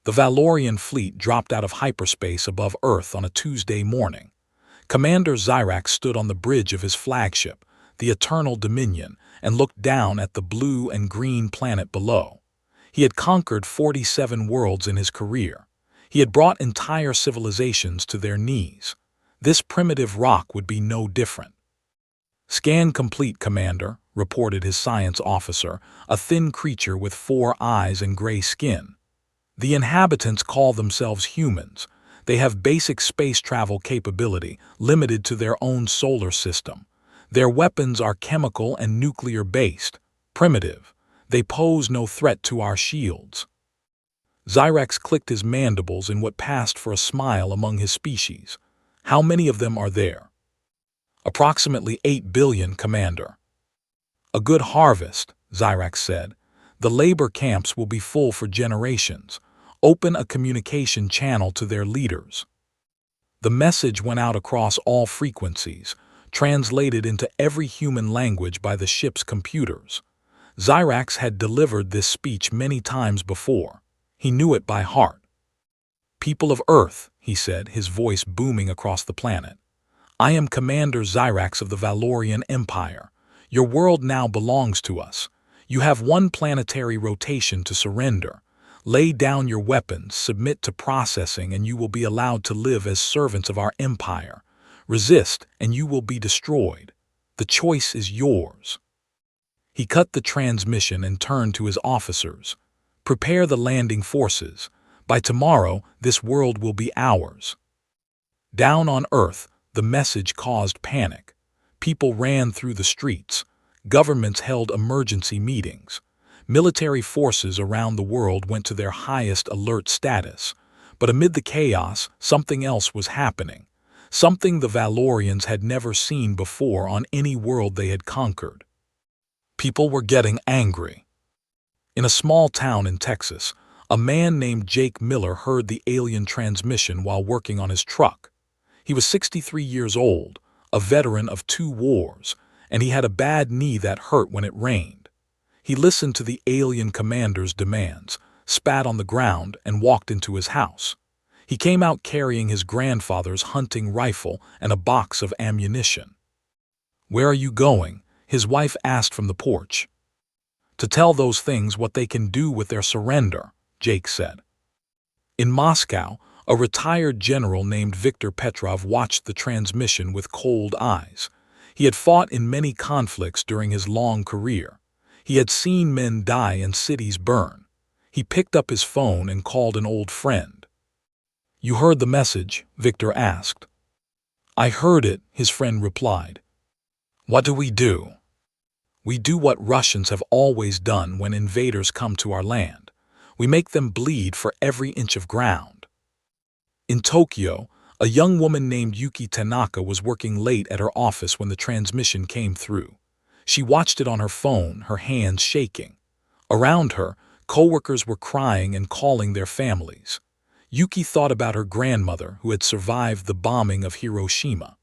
The Valorian fleet dropped out of hyperspace above Earth on a Tuesday morning. Commander Xyrax stood on the bridge of his flagship, the Eternal Dominion, and looked down at the blue and green planet below. He had conquered 47 worlds in his career. He had brought entire civilizations to their knees. This primitive rock would be no different. "Scan complete, Commander," reported his science officer, a thin creature with 4 eyes and gray skin. "The inhabitants call themselves humans. They have basic space travel capability, limited to their own solar system. Their weapons are chemical and nuclear-based, primitive. They pose no threat to our shields." Xyrax clicked his mandibles in what passed for a smile among his species. "How many of them are there?" "Approximately 8 billion, Commander." "A good harvest," Xyrax said. "The labor camps will be full for generations. Open a communication channel to their leaders." The message went out across all frequencies, translated into every human language by the ship's computers. Xyrax had delivered this speech many times before. He knew it by heart. "People of Earth," he said, his voice booming across the planet. "I am Commander Xyrax of the Valorian Empire. Your world now belongs to us. You have 1 planetary rotation to surrender. Lay down your weapons, submit to processing, and you will be allowed to live as servants of our empire. Resist, and you will be destroyed. The choice is yours." He cut the transmission and turned to his officers. "Prepare the landing forces. By tomorrow, this world will be ours." Down on Earth, the message caused panic. People ran through the streets. Governments held emergency meetings. Military forces around the world went to their highest alert status. But amid the chaos, something else was happening. Something the Valorians had never seen before on any world they had conquered. People were getting angry. In a small town in Texas, a man named Jake Miller heard the alien transmission while working on his truck. He was 63 years old, a veteran of 2 wars, and he had a bad knee that hurt when it rained. He listened to the alien commander's demands, spat on the ground, and walked into his house. He came out carrying his grandfather's hunting rifle and a box of ammunition. "Where are you going?" his wife asked from the porch. "To tell those things what they can do with their surrender," Jake said. In Moscow, a retired general named Viktor Petrov watched the transmission with cold eyes. He had fought in many conflicts during his long career. He had seen men die and cities burn. He picked up his phone and called an old friend. "You heard the message?" Victor asked. "I heard it," his friend replied. "What do we do?" "We do what Russians have always done when invaders come to our land. We make them bleed for every inch of ground." In Tokyo, a young woman named Yuki Tanaka was working late at her office when the transmission came through. She watched it on her phone, her hands shaking. Around her, coworkers were crying and calling their families. Yuki thought about her grandmother who had survived the bombing of Hiroshima.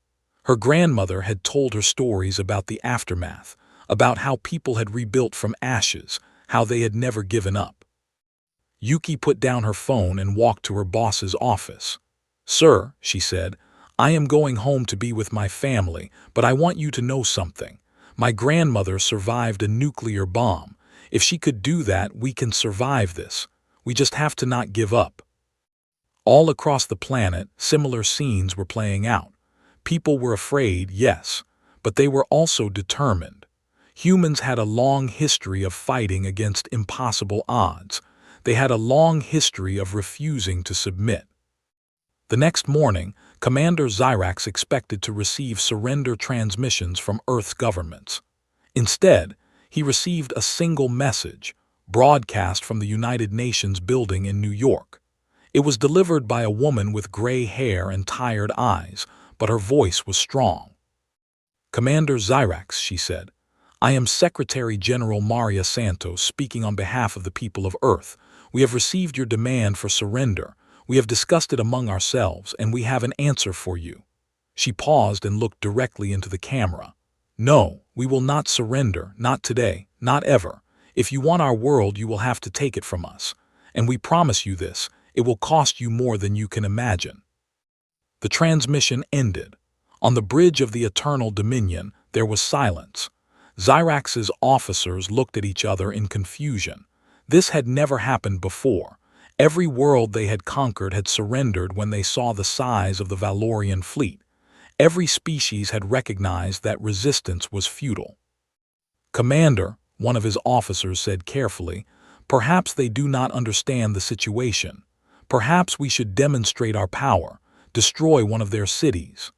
Her grandmother had told her stories about the aftermath, about how people had rebuilt from ashes, how they had never given up. Yuki put down her phone and walked to her boss's office. "Sir," she said, "I am going home to be with my family, but I want you to know something. My grandmother survived a nuclear bomb. If she could do that, we can survive this. We just have to not give up." All across the planet, similar scenes were playing out. People were afraid, yes, but they were also determined. Humans had a long history of fighting against impossible odds. They had a long history of refusing to submit. The next morning, Commander Xyrax expected to receive surrender transmissions from Earth's governments. Instead, he received a single message, broadcast from the United Nations building in New York. It was delivered by a woman with gray hair and tired eyes, but her voice was strong. "Commander Xyrax," she said, "I am Secretary General Maria Santos speaking on behalf of the people of Earth. We have received your demand for surrender. We have discussed it among ourselves, and we have an answer for you." She paused and looked directly into the camera. "No, we will not surrender, not today, not ever. If you want our world, you will have to take it from us. And we promise you this, It will cost you more than you can imagine." The transmission ended. On the bridge of the Eternal Dominion, there was silence. Zyrax's officers looked at each other in confusion. This had never happened before. Every world they had conquered had surrendered when they saw the size of the Valorian fleet. Every species had recognized that resistance was futile. "Commander," one of his officers said carefully, "perhaps they do not understand the situation. Perhaps we should demonstrate our power, destroy one of their cities."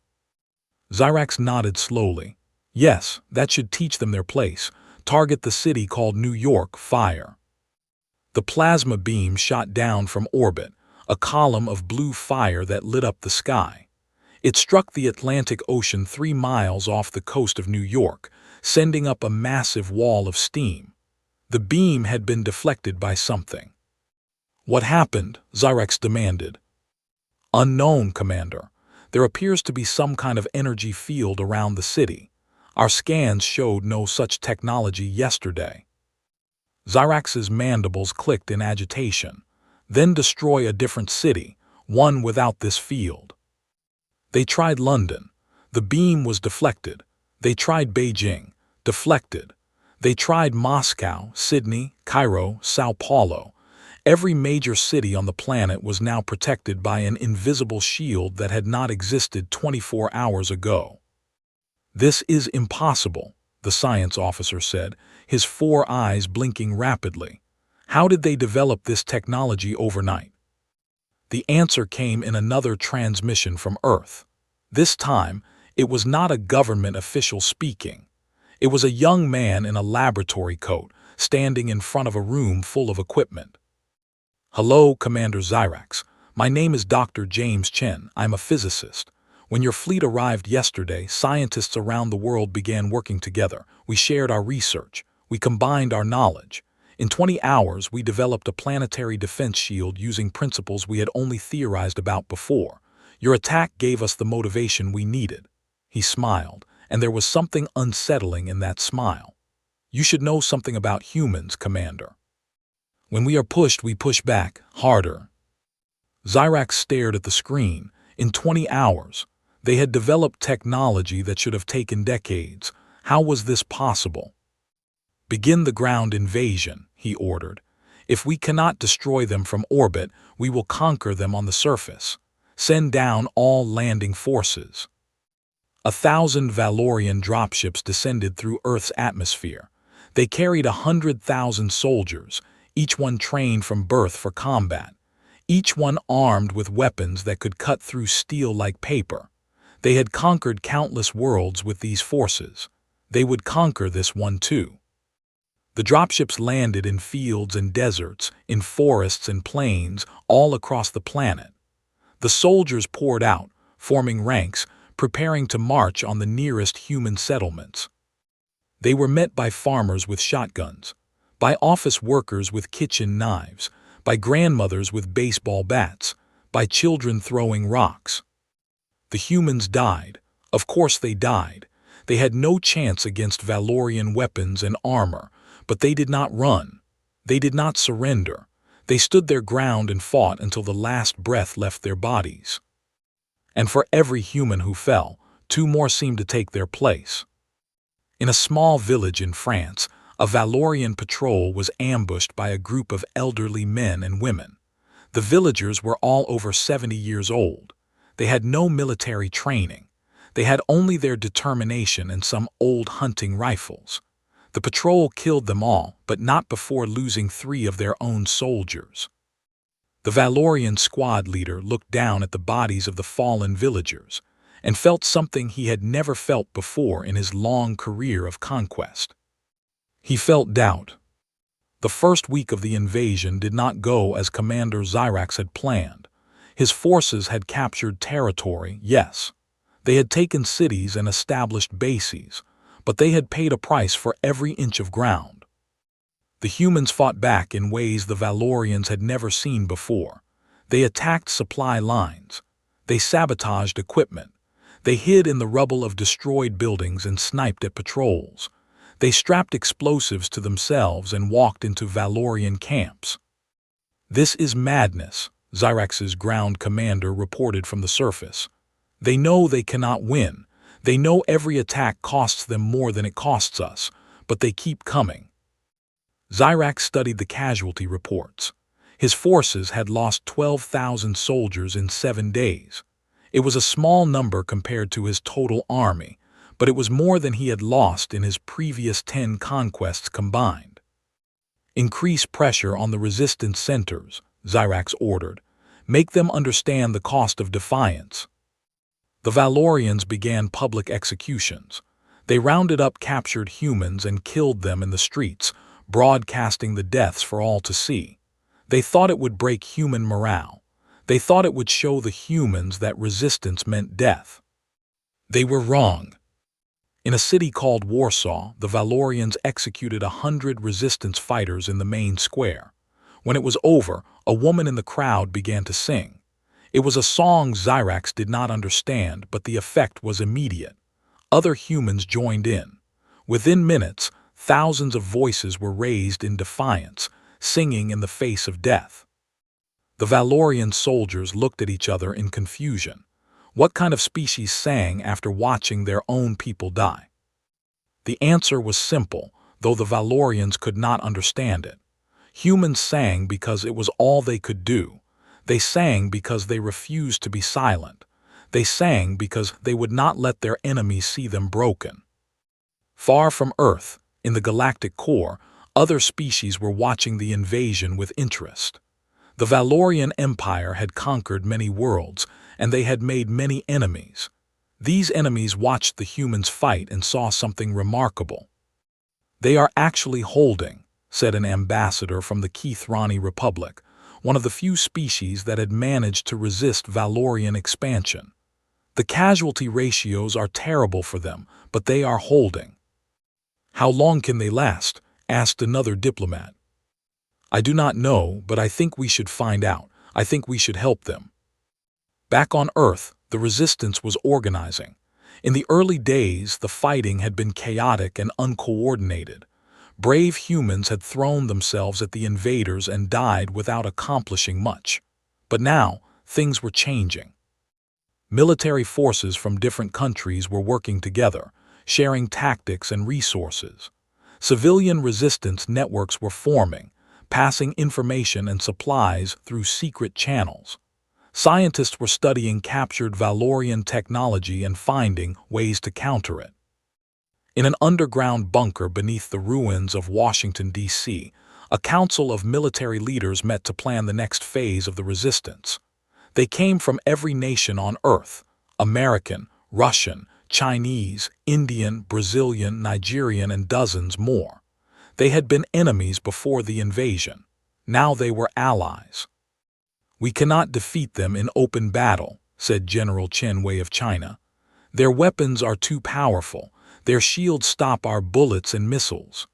Zyrax nodded slowly. "Yes, that should teach them their place. Target the city called New York, fire." The plasma beam shot down from orbit, a column of blue fire that lit up the sky. It struck the Atlantic Ocean 3 miles off the coast of New York, sending up a massive wall of steam. The beam had been deflected by something. "What happened?" Zyrax demanded. "Unknown, Commander. There appears to be some kind of energy field around the city. Our scans showed no such technology yesterday." Zyrax's mandibles clicked in agitation. "Then destroy a different city, one without this field." They tried London. The beam was deflected. They tried Beijing. Deflected. They tried Moscow, Sydney, Cairo, Sao Paulo. Every major city on the planet was now protected by an invisible shield that had not existed 24 hours ago. "This is impossible," the science officer said, his 4 eyes blinking rapidly. "How did they develop this technology overnight?" The answer came in another transmission from Earth. This time, it was not a government official speaking. It was a young man in a laboratory coat, standing in front of a room full of equipment. "Hello, Commander Zyrax. My name is Dr. James Chen. I'm a physicist. When your fleet arrived yesterday, scientists around the world began working together. We shared our research. We combined our knowledge. In 20 hours, we developed a planetary defense shield using principles we had only theorized about before. Your attack gave us the motivation we needed." He smiled, and there was something unsettling in that smile. "You should know something about humans, Commander. When we are pushed, we push back, harder." Zyrax stared at the screen. In 20 hours, they had developed technology that should have taken decades. How was this possible? "Begin the ground invasion," he ordered. "If we cannot destroy them from orbit, we will conquer them on the surface. Send down all landing forces." 1,000 Valorian dropships descended through Earth's atmosphere. They carried 100,000 soldiers, each one trained from birth for combat, each one armed with weapons that could cut through steel like paper. They had conquered countless worlds with these forces. They would conquer this one too. The dropships landed in fields and deserts, in forests and plains, all across the planet. The soldiers poured out, forming ranks, preparing to march on the nearest human settlements. They were met by farmers with shotguns, by office workers with kitchen knives, by grandmothers with baseball bats, by children throwing rocks. The humans died. Of course they died. They had no chance against Valorian weapons and armor, but they did not run. They did not surrender. They stood their ground and fought until the last breath left their bodies. And for every human who fell, 2 more seemed to take their place. In a small village in France, a Valorian patrol was ambushed by a group of elderly men and women. The villagers were all over 70 years old. They had no military training. They had only their determination and some old hunting rifles. The patrol killed them all, but not before losing 3 of their own soldiers. The Valorian squad leader looked down at the bodies of the fallen villagers and felt something he had never felt before in his long career of conquest. He felt doubt. The first week of the invasion did not go as Commander Zyrax had planned. His forces had captured territory, yes. They had taken cities and established bases, but they had paid a price for every inch of ground. The humans fought back in ways the Valorians had never seen before. They attacked supply lines. They sabotaged equipment. They hid in the rubble of destroyed buildings and sniped at patrols. They strapped explosives to themselves and walked into Valorian camps. "This is madness," Zyrax's ground commander reported from the surface. "They know they cannot win. They know every attack costs them more than it costs us, but they keep coming." Zyrax studied the casualty reports. His forces had lost 12,000 soldiers in 7 days. It was a small number compared to his total army, but it was more than he had lost in his previous 10 conquests combined. "Increase pressure on the resistance centers," Zyrax ordered. "Make them understand the cost of defiance." The Valorians began public executions. They rounded up captured humans and killed them in the streets, broadcasting the deaths for all to see. They thought it would break human morale. They thought it would show the humans that resistance meant death. They were wrong. In a city called Warsaw, the Valorians executed 100 resistance fighters in the main square. When it was over, a woman in the crowd began to sing. It was a song Zyrax did not understand, but the effect was immediate. Other humans joined in. Within minutes, thousands of voices were raised in defiance, singing in the face of death. The Valorian soldiers looked at each other in confusion. What kind of species sang after watching their own people die? The answer was simple, though the Valorians could not understand it. Humans sang because it was all they could do. They sang because they refused to be silent. They sang because they would not let their enemies see them broken. Far from Earth, in the galactic core, other species were watching the invasion with interest. The Valorian Empire had conquered many worlds, and they had made many enemies. These enemies watched the humans fight and saw something remarkable. "They are actually holding," said an ambassador from the Keithrani Republic, one of the few species that had managed to resist Valorian expansion. "The casualty ratios are terrible for them, but they are holding." "How long can they last?" asked another diplomat. "I do not know, but I think we should find out. I think we should help them." Back on Earth, the resistance was organizing. In the early days, the fighting had been chaotic and uncoordinated. Brave humans had thrown themselves at the invaders and died without accomplishing much. But now, things were changing. Military forces from different countries were working together, sharing tactics and resources. Civilian resistance networks were forming, passing information and supplies through secret channels. Scientists were studying captured Valorian technology and finding ways to counter it. In an underground bunker beneath the ruins of Washington, D.C., a council of military leaders met to plan the next phase of the resistance. They came from every nation on Earth: American, Russian, Chinese, Indian, Brazilian, Nigerian, and dozens more. They had been enemies before the invasion. Now they were allies. "We cannot defeat them in open battle," said General Chen Wei of China. "Their weapons are too powerful. Their shields stop our bullets and missiles."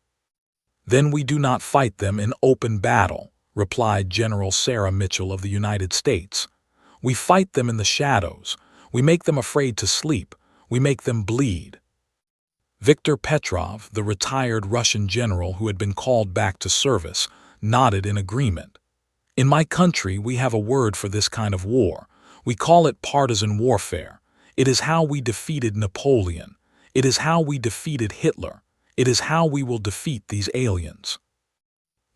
"Then we do not fight them in open battle," replied General Sarah Mitchell of the United States. "We fight them in the shadows. We make them afraid to sleep. We make them bleed." Viktor Petrov, the retired Russian general who had been called back to service, nodded in agreement. "In my country, we have a word for this kind of war. We call it partisan warfare. It is how we defeated Napoleon. It is how we defeated Hitler. It is how we will defeat these aliens."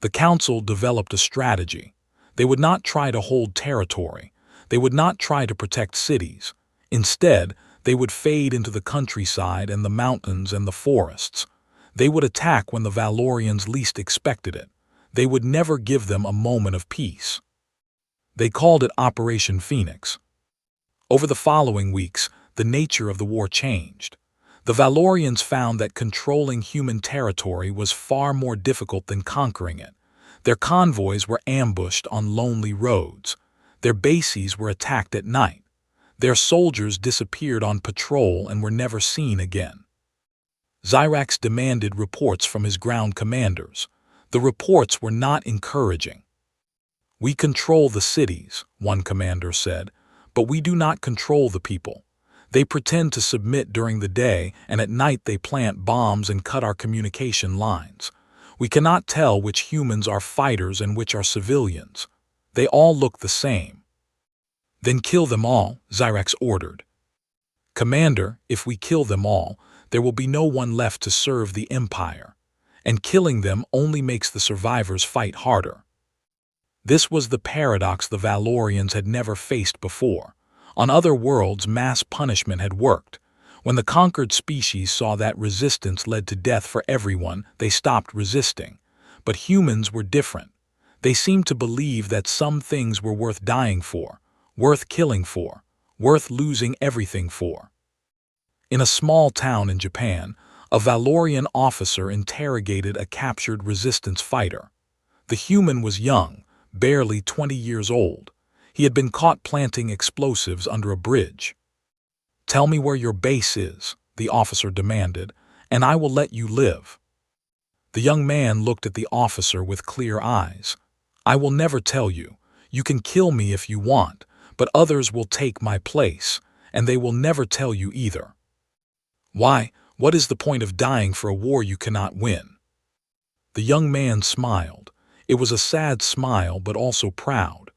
The council developed a strategy. They would not try to hold territory. They would not try to protect cities. Instead, they would fade into the countryside and the mountains and the forests. They would attack when the Valorians least expected it. They would never give them a moment of peace. They called it Operation Phoenix. Over the following weeks, the nature of the war changed. The Valorians found that controlling human territory was far more difficult than conquering it. Their convoys were ambushed on lonely roads. Their bases were attacked at night. Their soldiers disappeared on patrol and were never seen again. Zyrax demanded reports from his ground commanders. The reports were not encouraging. "We control the cities," one commander said, "but we do not control the people. They pretend to submit during the day, and at night they plant bombs and cut our communication lines. We cannot tell which humans are fighters and which are civilians. They all look the same. Then kill them all, Xyrax ordered. Commander, if we kill them all, there will be no one left to serve the Empire, and killing them only makes the survivors fight harder. This was the paradox the Valorians had never faced before. On other worlds, mass punishment had worked. When the conquered species saw that resistance led to death for everyone, they stopped resisting. But humans were different. They seemed to believe that some things were worth dying for, worth killing for, worth losing everything for. In a small town in Japan, a Valorian officer interrogated a captured resistance fighter. The human was young, barely 20 years old. He had been caught planting explosives under a bridge. "Tell me where your base is," the officer demanded, "and I will let you live." The young man looked at the officer with clear eyes. "I will never tell you. You can kill me if you want, but others will take my place, and they will never tell you either." "Why, what is the point of dying for a war you cannot win?" The young man smiled. It was a sad smile, but also proud.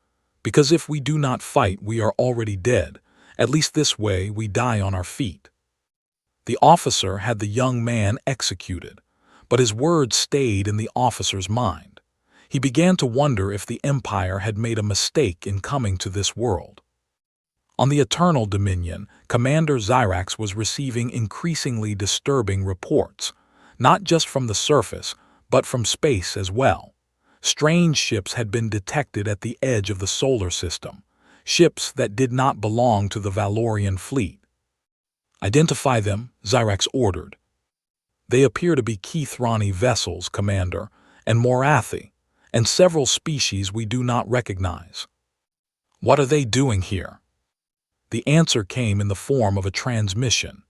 "Because if we do not fight, we are already dead. At least this way we die on our feet." The officer had the young man executed, but his words stayed in the officer's mind. He began to wonder if the Empire had made a mistake in coming to this world. On the Eternal Dominion, Commander Xyrax was receiving increasingly disturbing reports, not just from the surface, but from space as well. Strange ships had been detected at the edge of the solar system, ships that did not belong to the Valorian fleet. "Identify them," Xyrax ordered. "They appear to be Keithrani vessels, Commander, and Morathi, and several species we do not recognize." "What are they doing here?" The answer came in the form of a transmission.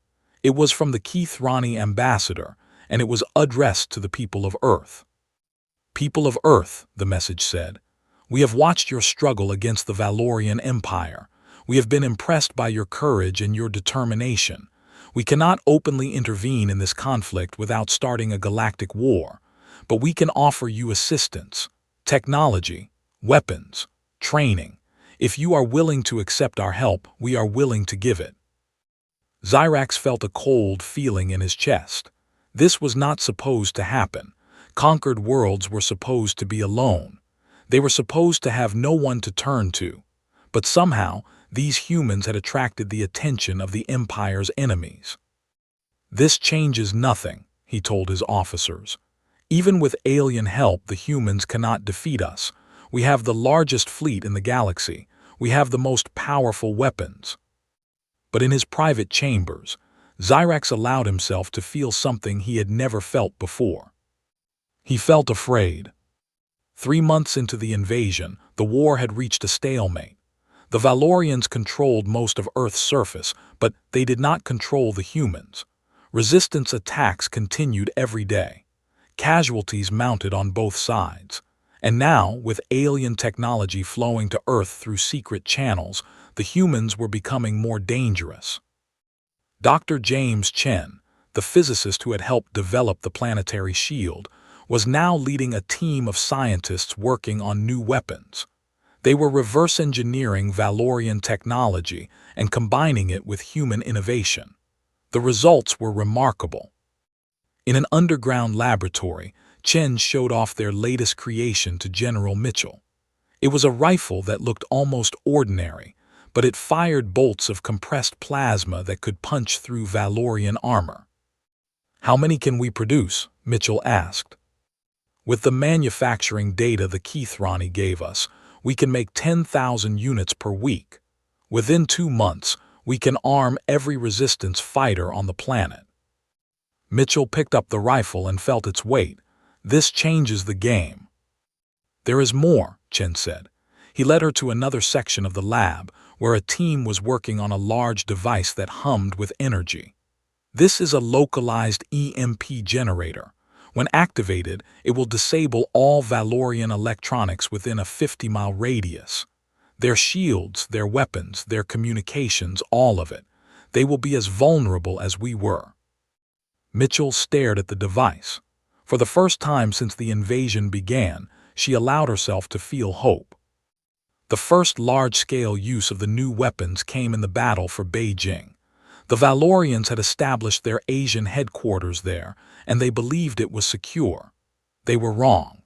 It was from the Keithrani ambassador, and it was addressed to the people of Earth. "People of Earth," the message said, "we have watched your struggle against the Valorian Empire. We have been impressed by your courage and your determination. We cannot openly intervene in this conflict without starting a galactic war, but we can offer you assistance, technology, weapons, training. If you are willing to accept our help, we are willing to give it." Xyrax felt a cold feeling in his chest. This was not supposed to happen. Conquered worlds were supposed to be alone. They were supposed to have no one to turn to. But somehow, these humans had attracted the attention of the Empire's enemies. "This changes nothing," he told his officers. "Even with alien help, the humans cannot defeat us. We have the largest fleet in the galaxy. We have the most powerful weapons." But in his private chambers, Xyrax allowed himself to feel something he had never felt before. He felt afraid. 3 months into the invasion, the war had reached a stalemate. The Valorians controlled most of Earth's surface, but they did not control the humans. Resistance attacks continued every day. Casualties mounted on both sides. And now, with alien technology flowing to Earth through secret channels, the humans were becoming more dangerous. Dr. James Chen, the physicist who had helped develop the planetary shield, was now leading a team of scientists working on new weapons. They were reverse engineering Valorian technology and combining it with human innovation. The results were remarkable. In an underground laboratory, Chen showed off their latest creation to General Mitchell. It was a rifle that looked almost ordinary, but it fired bolts of compressed plasma that could punch through Valorian armor. "How many can we produce?" Mitchell asked. "With the manufacturing data the Keithrani gave us, we can make 10,000 units per week. Within 2 months, we can arm every resistance fighter on the planet." Mitchell picked up the rifle and felt its weight. "This changes the game." "There is more," Chen said. He led her to another section of the lab, where a team was working on a large device that hummed with energy. "This is a localized EMP generator. When activated, it will disable all Valorian electronics within a 50-mile radius. Their shields, their weapons, their communications, all of it. They will be as vulnerable as we were." Mitchell stared at the device. For the first time since the invasion began, she allowed herself to feel hope. The first large-scale use of the new weapons came in the battle for Beijing. The Valorians had established their Asian headquarters there, and they believed it was secure. They were wrong.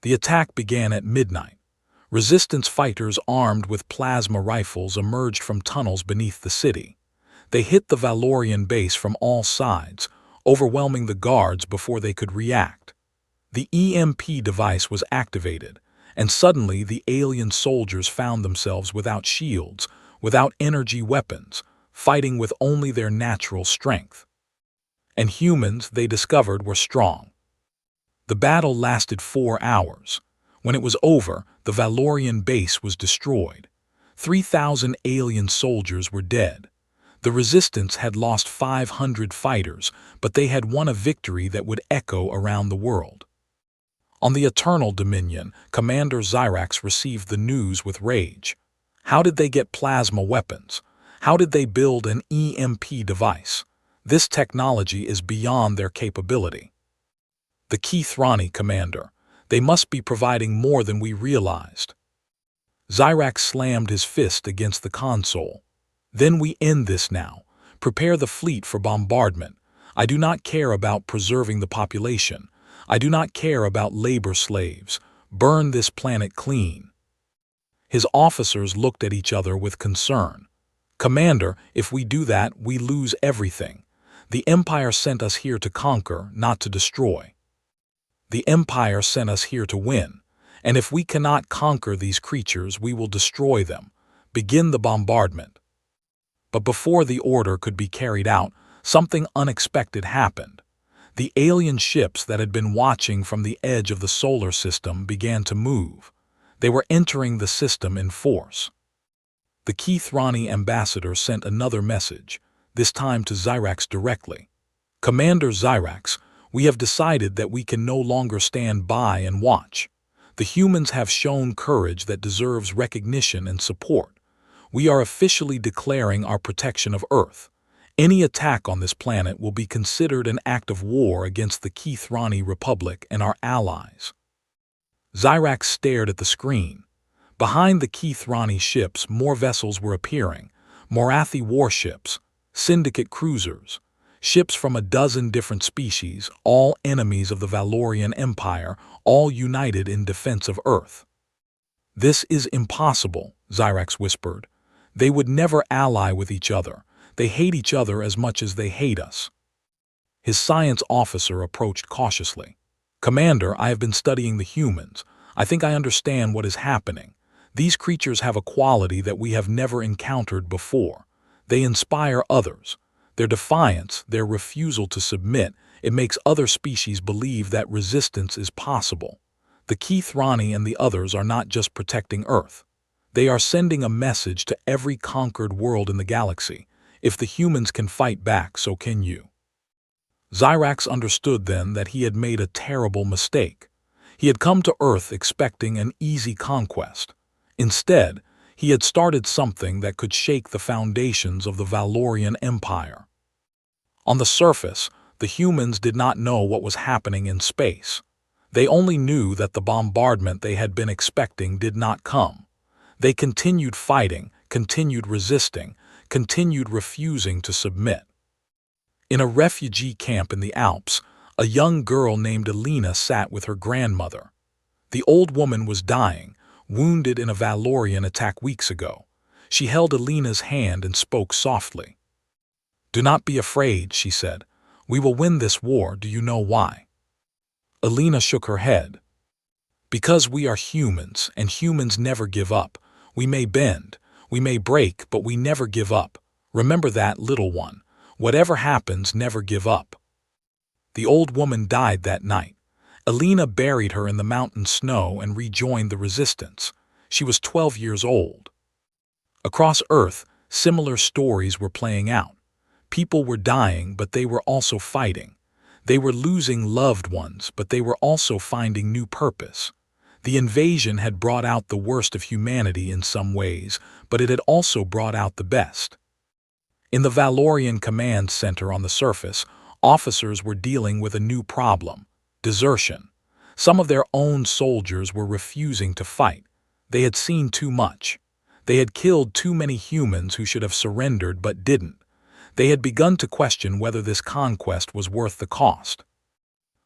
The attack began at midnight. Resistance fighters armed with plasma rifles emerged from tunnels beneath the city. They hit the Valorian base from all sides, overwhelming the guards before they could react. The EMP device was activated, and suddenly the alien soldiers found themselves without shields, without energy weapons, fighting with only their natural strength. And humans, they discovered, were strong. The battle lasted 4 hours. When it was over, the Valorian base was destroyed. 3,000 alien soldiers were dead. The resistance had lost 500 fighters, but they had won a victory that would echo around the world. On the Eternal Dominion, Commander Xyrax received the news with rage. How did they get plasma weapons? How did they build an EMP device? This technology is beyond their capability. The Keithrani Commander, they must be providing more than we realized. Xyrax slammed his fist against the console. Then we end this now. Prepare the fleet for bombardment. I do not care about preserving the population. I do not care about labor slaves. Burn this planet clean. His officers looked at each other with concern. Commander, if we do that, we lose everything. The Empire sent us here to conquer, not to destroy. The Empire sent us here to win, and if we cannot conquer these creatures, we will destroy them. Begin the bombardment. But before the order could be carried out, something unexpected happened. The alien ships that had been watching from the edge of the solar system began to move. They were entering the system in force. The Keithrani ambassador sent another message, this time to Xyrax directly. Commander Xyrax, we have decided that we can no longer stand by and watch. The humans have shown courage that deserves recognition and support. We are officially declaring our protection of Earth. Any attack on this planet will be considered an act of war against the Keithrani Republic and our allies. Xyrax stared at the screen. Behind the Keithrani ships, more vessels were appearing. Morathi warships, syndicate cruisers, ships from a dozen different species, all enemies of the Valorian Empire, all united in defense of Earth. This is impossible, Xyrax whispered. They would never ally with each other. They hate each other as much as they hate us. His science officer approached cautiously. Commander, I have been studying the humans. I think I understand what is happening. These creatures have a quality that we have never encountered before. They inspire others. Their defiance, their refusal to submit, it makes other species believe that resistance is possible. The Keithrani and the others are not just protecting Earth. They are sending a message to every conquered world in the galaxy. If the humans can fight back, so can you. Xyrax understood then that he had made a terrible mistake. He had come to Earth expecting an easy conquest. Instead, he had started something that could shake the foundations of the Valorian Empire. On the surface, the humans did not know what was happening in space. They only knew that the bombardment they had been expecting did not come. They continued fighting, continued resisting, continued refusing to submit. In a refugee camp in the Alps, a young girl named Alina sat with her grandmother. The old woman was dying, wounded in a Valorian attack weeks ago. She held Alina's hand and spoke softly. "Do not be afraid," she said. "We will win this war. Do you know why?" Alina shook her head. "Because we are humans, and humans never give up. We may bend, we may break, but we never give up. Remember that, little one. Whatever happens, never give up." The old woman died that night. Alina buried her in the mountain snow and rejoined the resistance. She was 12 years old. Across Earth, similar stories were playing out. People were dying, but they were also fighting. They were losing loved ones, but they were also finding new purpose. The invasion had brought out the worst of humanity in some ways, but it had also brought out the best. In the Valorian Command Center on the surface, officers were dealing with a new problem: desertion. Some of their own soldiers were refusing to fight. They had seen too much. They had killed too many humans who should have surrendered but didn't. They had begun to question whether this conquest was worth the cost.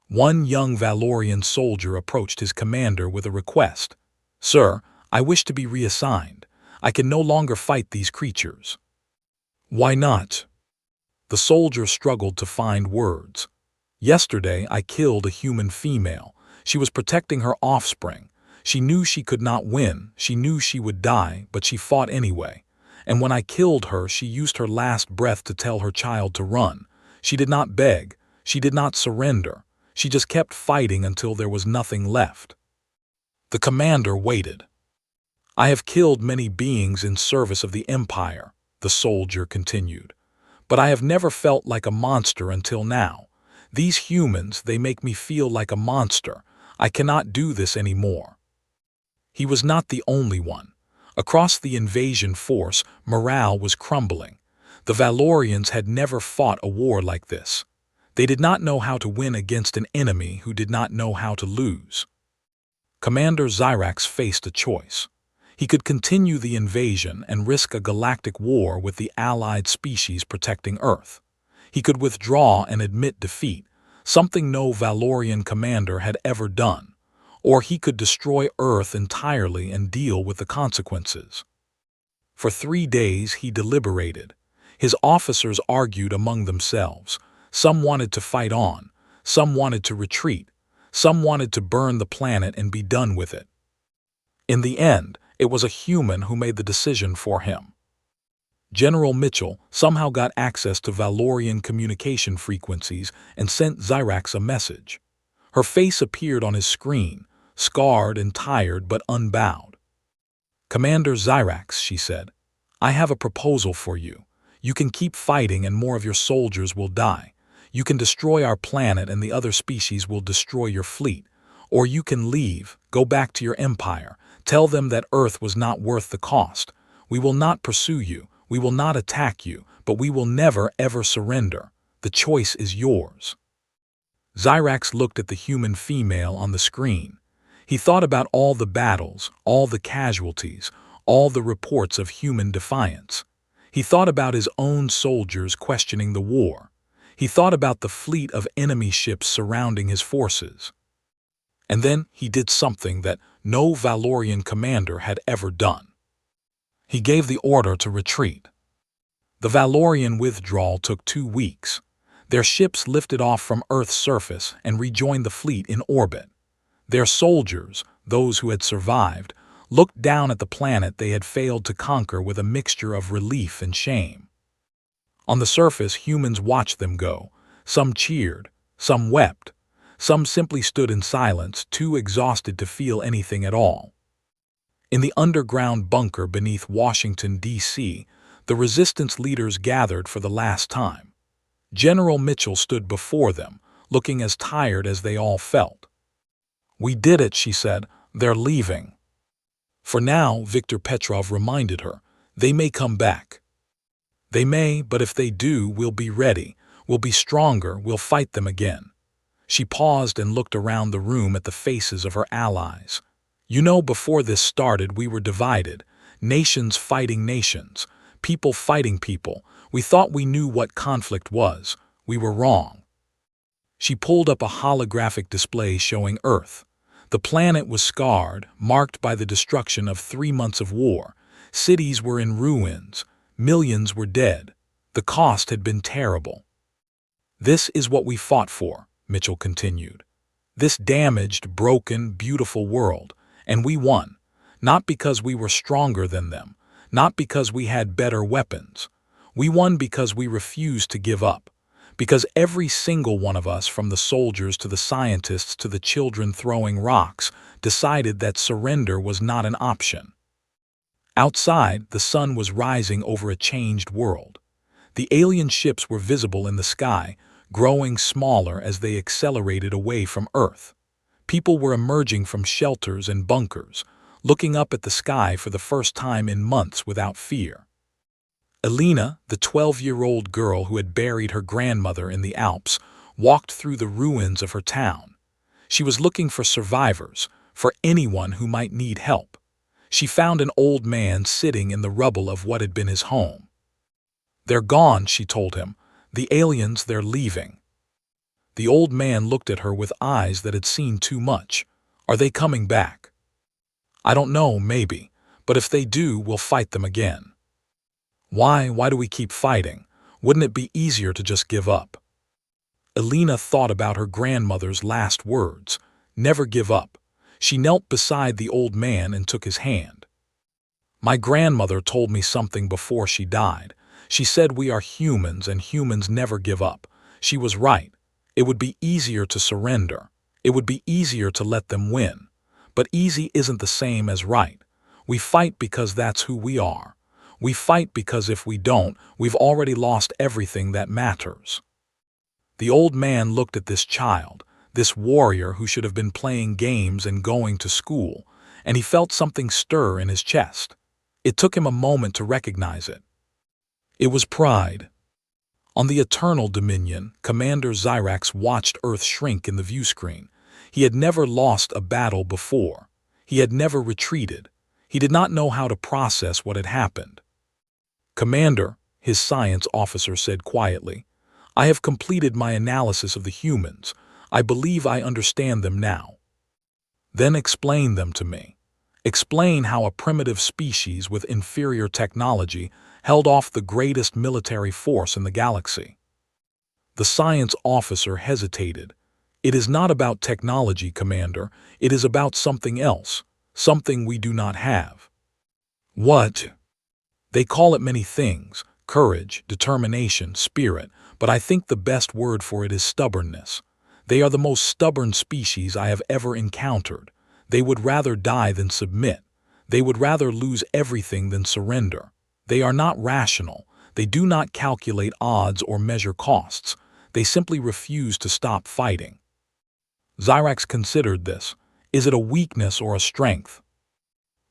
One young Valorian soldier approached his commander with a request. "Sir, I wish to be reassigned. I can no longer fight these creatures." "Why not?" The soldier struggled to find words. "Yesterday I killed a human female. She was protecting her offspring. She knew she could not win, she knew she would die, but she fought anyway. And when I killed her, she used her last breath to tell her child to run. She did not beg, she did not surrender. She just kept fighting until there was nothing left." The commander waited. "I have killed many beings in service of the Empire," the soldier continued. "But I have never felt like a monster until now. These humans, they make me feel like a monster. I cannot do this anymore." He was not the only one. Across the invasion force, morale was crumbling. The Valorians had never fought a war like this. They did not know how to win against an enemy who did not know how to lose. Commander Xyrax faced a choice. He could continue the invasion and risk a galactic war with the allied species protecting Earth. He could withdraw and admit defeat, something no Valorian commander had ever done. Or he could destroy Earth entirely and deal with the consequences. For 3 days he deliberated. His officers argued among themselves. Some wanted to fight on, some wanted to retreat, some wanted to burn the planet and be done with it. In the end, it was a human who made the decision for him. General Mitchell somehow got access to Valorian communication frequencies and sent Xyrax a message. Her face appeared on his screen, scarred and tired but unbowed. "Commander Xyrax," she said, "I have a proposal for you. You can keep fighting and more of your soldiers will die. You can destroy our planet and the other species will destroy your fleet. Or you can leave, go back to your empire, tell them that Earth was not worth the cost. We will not pursue you, we will not attack you, but we will never ever surrender. The choice is yours." Xyrax looked at the human female on the screen. He thought about all the battles, all the casualties, all the reports of human defiance. He thought about his own soldiers questioning the war. He thought about the fleet of enemy ships surrounding his forces. And then he did something that no Valorian commander had ever done. He gave the order to retreat. The Valorian withdrawal took 2 weeks. Their ships lifted off from Earth's surface and rejoined the fleet in orbit. Their soldiers, those who had survived, looked down at the planet they had failed to conquer with a mixture of relief and shame. On the surface, humans watched them go. Some cheered, some wept, some simply stood in silence, too exhausted to feel anything at all. In the underground bunker beneath Washington, D.C., the resistance leaders gathered for the last time. General Mitchell stood before them, looking as tired as they all felt. "We did it," she said. "They're leaving." "For now," Viktor Petrov reminded her, "they may come back." "They may, but if they do, we'll be ready. We'll be stronger, we'll fight them again." She paused and looked around the room at the faces of her allies. "You know, before this started, we were divided. Nations fighting nations. People fighting people. We thought we knew what conflict was. We were wrong." She pulled up a holographic display showing Earth. The planet was scarred, marked by the destruction of 3 months of war. Cities were in ruins. Millions were dead. The cost had been terrible. "This is what we fought for," Mitchell continued. "This damaged, broken, beautiful world. And we won. Not because we were stronger than them. Not because we had better weapons. We won because we refused to give up. Because every single one of us, from the soldiers to the scientists to the children throwing rocks, decided that surrender was not an option." Outside, the sun was rising over a changed world. The alien ships were visible in the sky, growing smaller as they accelerated away from Earth. People were emerging from shelters and bunkers, looking up at the sky for the first time in months without fear. Elena, the 12-year-old girl who had buried her grandmother in the Alps, walked through the ruins of her town. She was looking for survivors, for anyone who might need help. She found an old man sitting in the rubble of what had been his home. "They're gone," she told him. "The aliens, they're leaving." The old man looked at her with eyes that had seen too much. "Are they coming back?" "I don't know, maybe. But if they do, we'll fight them again." Why do we keep fighting? Wouldn't it be easier to just give up?" Elena thought about her grandmother's last words, "Never give up." She knelt beside the old man and took his hand. "My grandmother told me something before she died. She said we are humans and humans never give up. She was right. It would be easier to surrender. It would be easier to let them win. But easy isn't the same as right. We fight because that's who we are. We fight because if we don't, we've already lost everything that matters." The old man looked at this child, this warrior who should have been playing games and going to school, and he felt something stir in his chest. It took him a moment to recognize it. It was pride. On the Eternal Dominion, Commander Xyrax watched Earth shrink in the viewscreen. He had never lost a battle before. He had never retreated. He did not know how to process what had happened. "Commander," his science officer said quietly, "I have completed my analysis of the humans. I believe I understand them now." "Then explain them to me. Explain how a primitive species with inferior technology held off the greatest military force in the galaxy." The science officer hesitated. "It is not about technology, Commander. It is about something else, something we do not have." "What?" "They call it many things, courage, determination, spirit, but I think the best word for it is stubbornness. They are the most stubborn species I have ever encountered. They would rather die than submit. They would rather lose everything than surrender. They are not rational. They do not calculate odds or measure costs. They simply refuse to stop fighting." Xyrax considered this. "Is it a weakness or a strength?"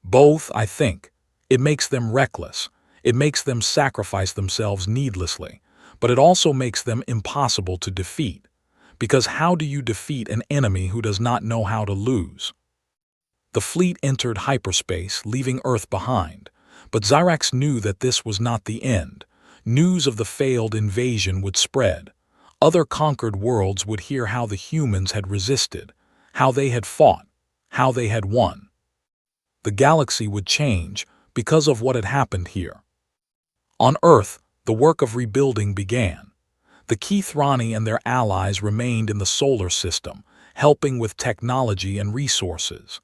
"Both, I think. It makes them reckless. It makes them sacrifice themselves needlessly. But it also makes them impossible to defeat. Because how do you defeat an enemy who does not know how to lose?" The fleet entered hyperspace, leaving Earth behind. But Xyrax knew that this was not the end. News of the failed invasion would spread. Other conquered worlds would hear how the humans had resisted, how they had fought, how they had won. The galaxy would change because of what had happened here. On Earth, the work of rebuilding began. The Keithrani and their allies remained in the solar system, helping with technology and resources.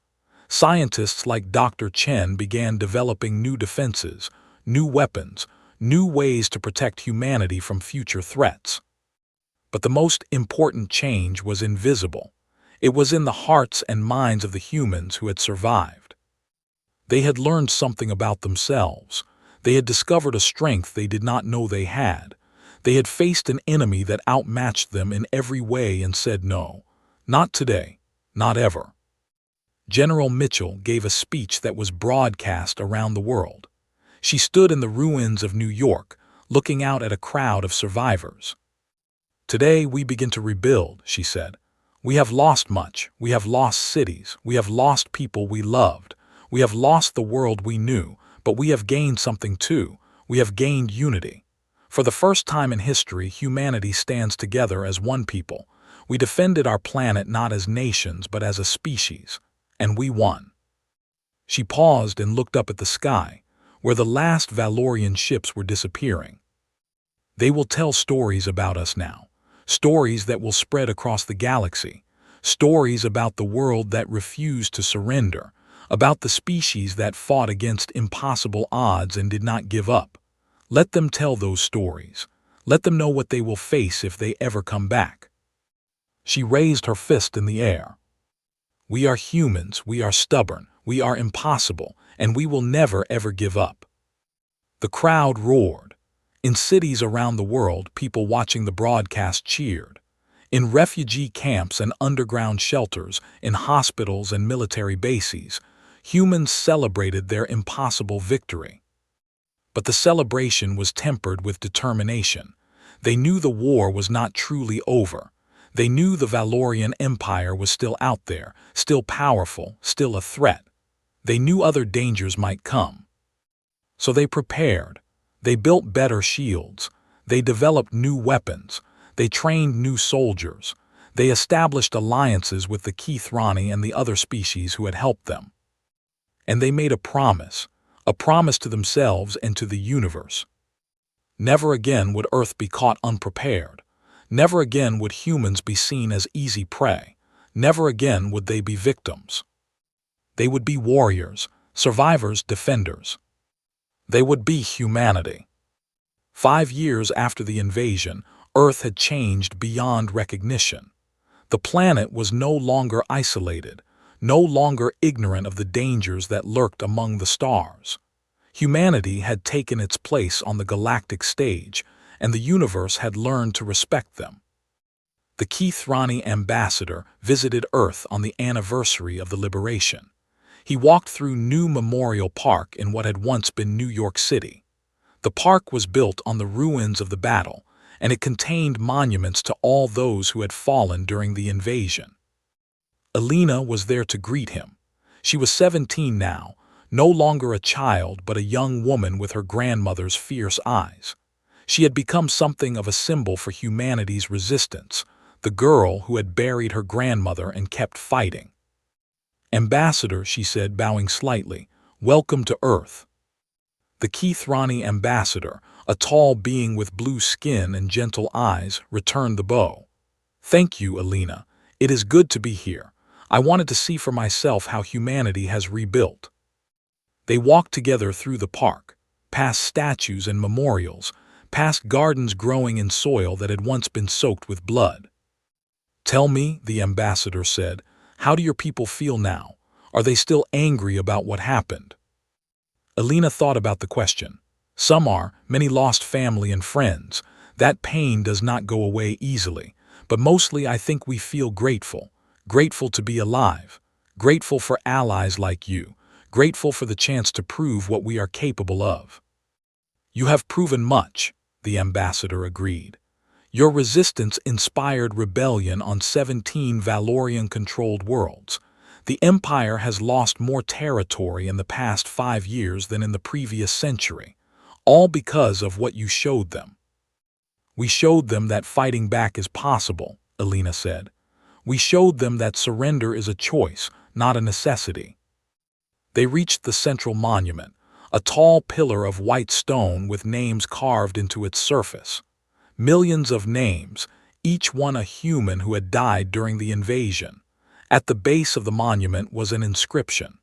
Scientists like Dr. Chen began developing new defenses, new weapons, new ways to protect humanity from future threats. But the most important change was invisible. It was in the hearts and minds of the humans who had survived. They had learned something about themselves. They had discovered a strength they did not know they had. They had faced an enemy that outmatched them in every way and said no, not today, not ever. General Mitchell gave a speech that was broadcast around the world. She stood in the ruins of New York, looking out at a crowd of survivors. "Today we begin to rebuild," she said. "We have lost much. We have lost cities. We have lost people we loved. We have lost the world we knew, but we have gained something too. We have gained unity. For the first time in history, humanity stands together as one people. We defended our planet not as nations, but as a species. And we won." She paused and looked up at the sky, where the last Valorian ships were disappearing. "They will tell stories about us now, stories that will spread across the galaxy, stories about the world that refused to surrender, about the species that fought against impossible odds and did not give up. Let them tell those stories. Let them know what they will face if they ever come back." She raised her fist in the air. "We are humans, we are stubborn, we are impossible, and we will never ever give up." The crowd roared. In cities around the world, people watching the broadcast cheered. In refugee camps and underground shelters, in hospitals and military bases, humans celebrated their impossible victory. But the celebration was tempered with determination. They knew the war was not truly over. They knew the Valorian Empire was still out there, still powerful, still a threat. They knew other dangers might come. So they prepared. They built better shields. They developed new weapons. They trained new soldiers. They established alliances with the Keithrani and the other species who had helped them. And they made a promise to themselves and to the universe. Never again would Earth be caught unprepared. Never again would humans be seen as easy prey. Never again would they be victims. They would be warriors, survivors, defenders. They would be humanity. 5 years after the invasion, Earth had changed beyond recognition. The planet was no longer isolated, no longer ignorant of the dangers that lurked among the stars. Humanity had taken its place on the galactic stage, and the universe had learned to respect them. The Keithrani ambassador visited Earth on the anniversary of the liberation. He walked through New Memorial Park in what had once been New York City. The park was built on the ruins of the battle, and it contained monuments to all those who had fallen during the invasion. Alina was there to greet him. She was 17 now, no longer a child but a young woman with her grandmother's fierce eyes. She had become something of a symbol for humanity's resistance, the girl who had buried her grandmother and kept fighting. "Ambassador," she said, bowing slightly, "welcome to Earth." The Keithrani ambassador, a tall being with blue skin and gentle eyes, returned the bow. "Thank you, Alina. It is good to be here. I wanted to see for myself how humanity has rebuilt." They walked together through the park, past statues and memorials, past gardens growing in soil that had once been soaked with blood. "Tell me," the ambassador said, "how do your people feel now? Are they still angry about what happened?" Alina thought about the question. "Some are, many lost family and friends. That pain does not go away easily. But mostly I think we feel grateful. Grateful to be alive. Grateful for allies like you. Grateful for the chance to prove what we are capable of." "You have proven much," the ambassador agreed. "Your resistance inspired rebellion on 17 Valorian-controlled worlds. The Empire has lost more territory in the past 5 years than in the previous century, all because of what you showed them." "We showed them that fighting back is possible," Alina said. "We showed them that surrender is a choice, not a necessity." They reached the central monument, a tall pillar of white stone with names carved into its surface. Millions of names, each one a human who had died during the invasion. At the base of the monument was an inscription.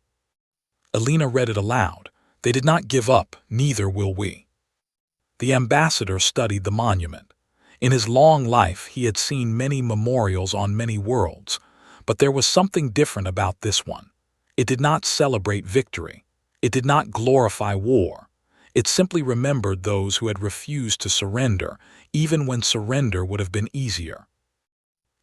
Alina read it aloud. "They did not give up, neither will we." The ambassador studied the monument. In his long life he had seen many memorials on many worlds, but there was something different about this one. It did not celebrate victory. It did not glorify war. It simply remembered those who had refused to surrender, even when surrender would have been easier.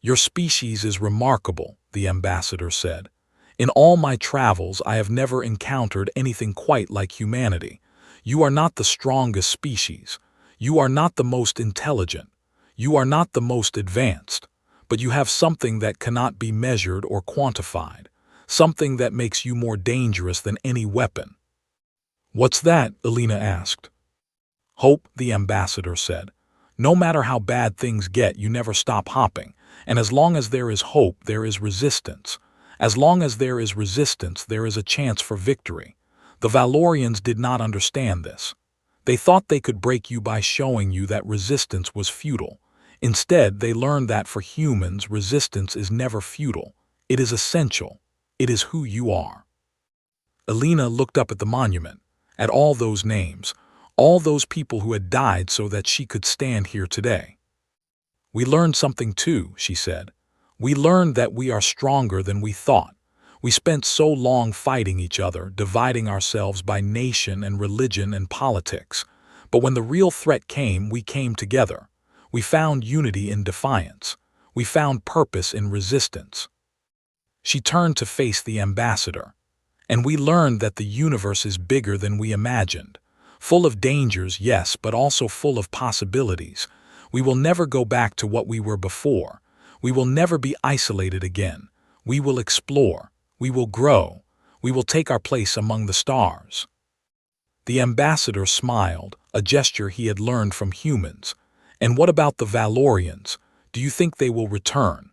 "Your species is remarkable," the ambassador said. "In all my travels I have never encountered anything quite like humanity. You are not the strongest species. You are not the most intelligent. You are not the most advanced. But you have something that cannot be measured or quantified, something that makes you more dangerous than any weapon." "What's that?" Alina asked. "Hope," the ambassador said. "No matter how bad things get, you never stop hopping, and as long as there is hope, there is resistance. As long as there is resistance, there is a chance for victory." The Valorians did not understand this. They thought they could break you by showing you that resistance was futile. Instead, they learned that for humans, resistance is never futile. It is essential. It is who you are. Alina looked up at the monument, at all those names, all those people who had died so that she could stand here today. "We learned something too," she said. "We learned that we are stronger than we thought. We spent so long fighting each other, dividing ourselves by nation and religion and politics. But when the real threat came, we came together. We found unity in defiance. We found purpose in resistance." She turned to face the ambassador. "And we learned that the universe is bigger than we imagined. Full of dangers, yes, but also full of possibilities. We will never go back to what we were before. We will never be isolated again. We will explore. We will grow. We will take our place among the stars." The ambassador smiled, a gesture he had learned from humans. "And what about the Valorians? Do you think they will return?"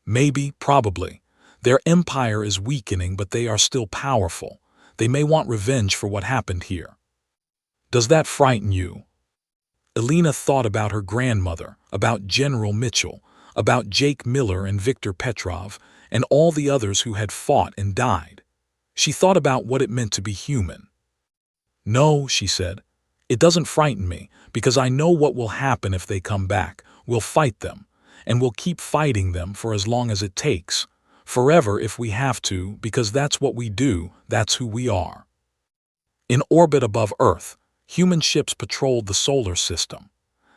"Maybe, probably. Their empire is weakening, but they are still powerful. They may want revenge for what happened here." "Does that frighten you?" Elena thought about her grandmother, about General Mitchell, about Jake Miller and Viktor Petrov, and all the others who had fought and died. She thought about what it meant to be human. "No," she said, "it doesn't frighten me, because I know what will happen if they come back. We'll fight them, and we'll keep fighting them for as long as it takes. Forever if we have to, because that's what we do, that's who we are." In orbit above Earth, human ships patrolled the solar system.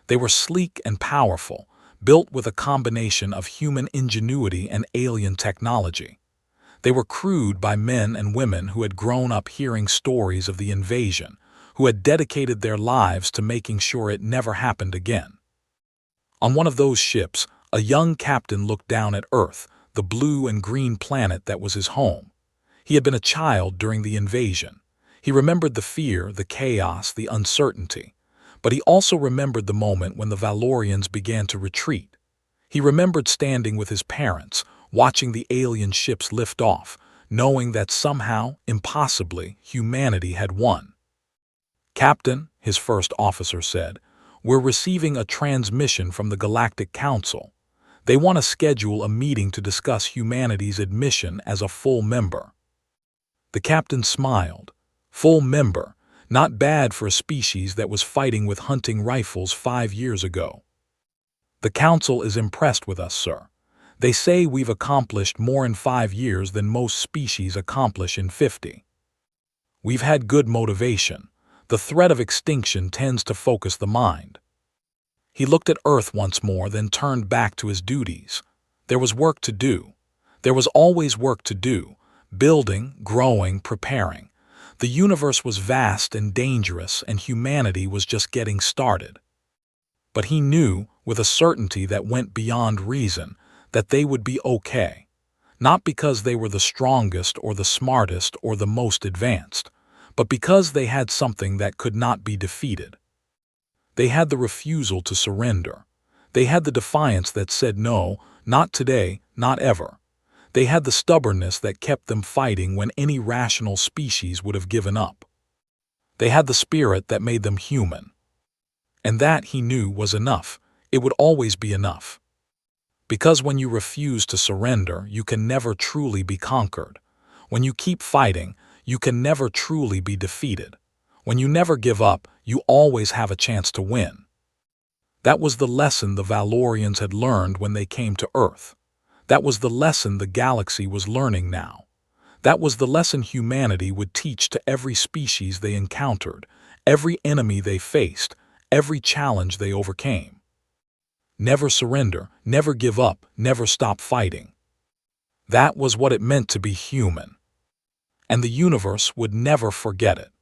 They were sleek and powerful, built with a combination of human ingenuity and alien technology. They were crewed by men and women who had grown up hearing stories of the invasion, who had dedicated their lives to making sure it never happened again. On one of those ships, a young captain looked down at Earth, the blue and green planet that was his home. He had been a child during the invasion. He remembered the fear, the chaos, the uncertainty. But he also remembered the moment when the Valorians began to retreat. He remembered standing with his parents, watching the alien ships lift off, knowing that somehow, impossibly, humanity had won. "Captain," his first officer said, "we're receiving a transmission from the Galactic Council. They want to schedule a meeting to discuss humanity's admission as a full member." The captain smiled. Full member, not bad for a species that was fighting with hunting rifles 5 years ago. "The Council is impressed with us, sir. They say we've accomplished more in 5 years than most species accomplish in 50. We've had good motivation. The threat of extinction tends to focus the mind." He looked at Earth once more, then turned back to his duties. There was work to do. There was always work to do, building, growing, preparing. The universe was vast and dangerous, and humanity was just getting started. But he knew, with a certainty that went beyond reason, that they would be okay. Not because they were the strongest or the smartest or the most advanced, but because they had something that could not be defeated. They had the refusal to surrender. They had the defiance that said no, not today, not ever. They had the stubbornness that kept them fighting when any rational species would have given up. They had the spirit that made them human. And that, he knew, was enough. It would always be enough. Because when you refuse to surrender, you can never truly be conquered. When you keep fighting, you can never truly be defeated. When you never give up, you always have a chance to win. That was the lesson the Valorians had learned when they came to Earth. That was the lesson the galaxy was learning now. That was the lesson humanity would teach to every species they encountered, every enemy they faced, every challenge they overcame. Never surrender, never give up, never stop fighting. That was what it meant to be human. And the universe would never forget it.